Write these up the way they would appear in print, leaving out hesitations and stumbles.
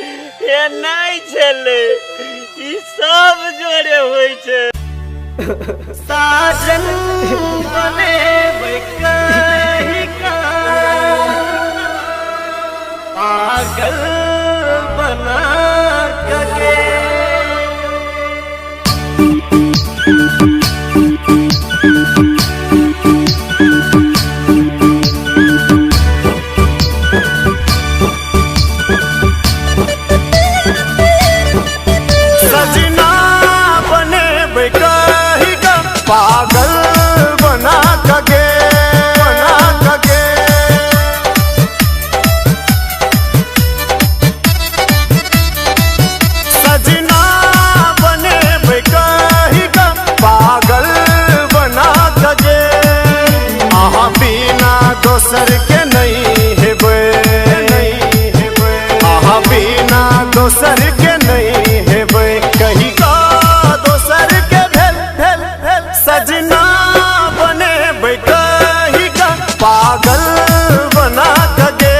ये नहीं चले ई सब जोड़े होई छे साजन बने कहीं का पागल बना के पागल बना के सजना बने कही का पागल बना के आहा बिना दोसर के नहीं हेबे आहा बिना दोसर के नहीं हेबे कहीं का दोसर के भेल सजना बने कही का पागल बना के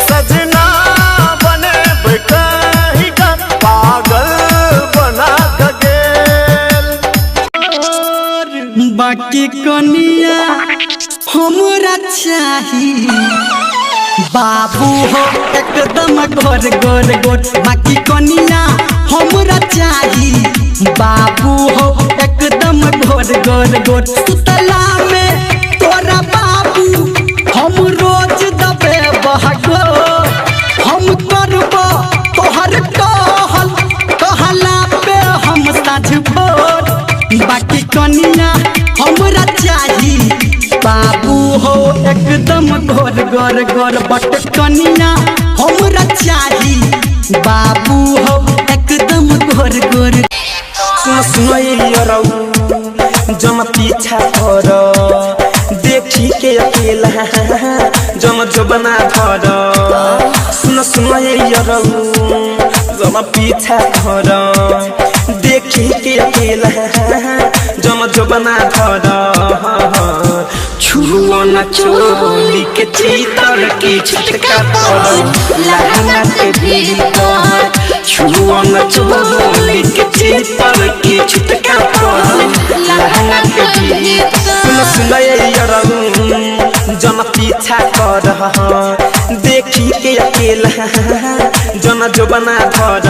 सजना बने कही का पागल बना के बाकी कनिया हमरा चाही बाबू हो एकदम गोर गोर गोर बाकी कनिया हमरा चाही बाबू हो एकदम गोर गोर गोर सुतला में तोरा बाबू हम रोज दबे बहगो हम करबो तोहर कहला पे हम साझ भोर बाकी कनिया हमरा चाही बाबू हो एकदम गोर गोर गोर बट कनिया हमरा चाही बाबू हो एकदम गोर गोर सुनो जम पीछा कर देखी के अकेला जम जो बना धर सुनो जम पीछा कर देखी के अकेला जम जो बना धर छुओ न चोली के चीतर की छटका पर लहंगा के भीतर छुओ न चोली के चीतर की छटका पर लहंगा के भीतर सुनो जन पीछा कर देखी के अकेला जन जो बना धर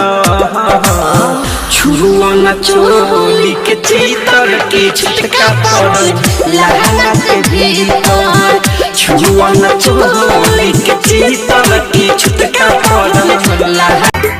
छुओ न चोली के चीतर की छटका पर लहंगा के भीतर छुओ न चोली के चीतर की छटका पर लहंगा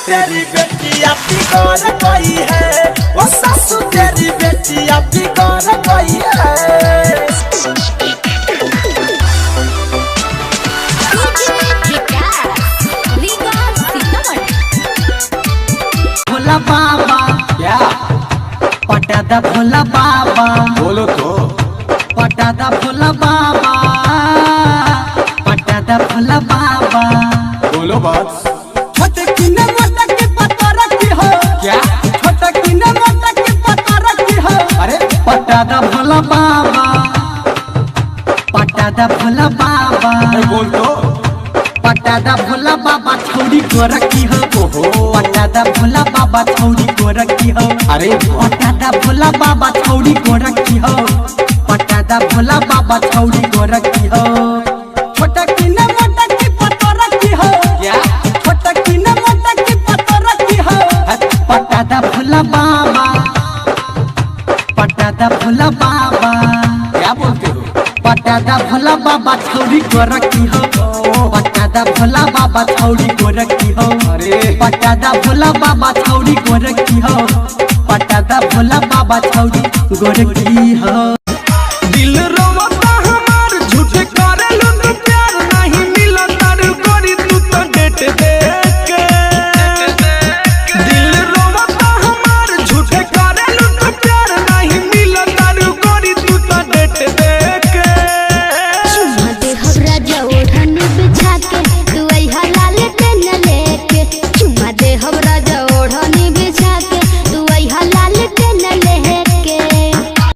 तेरी बेटी आपकी कौन कोई है वो सासू तेरी बेटी आपकी कौन कोई है भोला बाबा क्या पटादा भोला बाबा बोलो तो पटादा भोला बाबा पटादा भोला बाबा बोलो बात क्या अरे पटादा भोला बाबा पटादा भोला बाबा बोल तो पटादा भोला बाबा बाबा छौरी गोरखी हो पटादा भोला बाबा छौरी गोरखी हो अरे पटादा भोला बाबा छौरी गोरखी हो पटादा भोला बाबा छौरी गोरखी हो छोटा की न मोटा की पतो रखी हो क्या छोटा की न मोटा की पतो रखी हो पटादा भोला बाबा पटादा भोला बाबा क्या बोलते हो? पटादा भोला बाबा छौरी गोरखी हो पटादा भोला बाबा छौरी गोरखी हो अरे पटादा भोला बाबा छौरी गोरखी हो पटादा भोला बाबा छौरी गोरखी हो।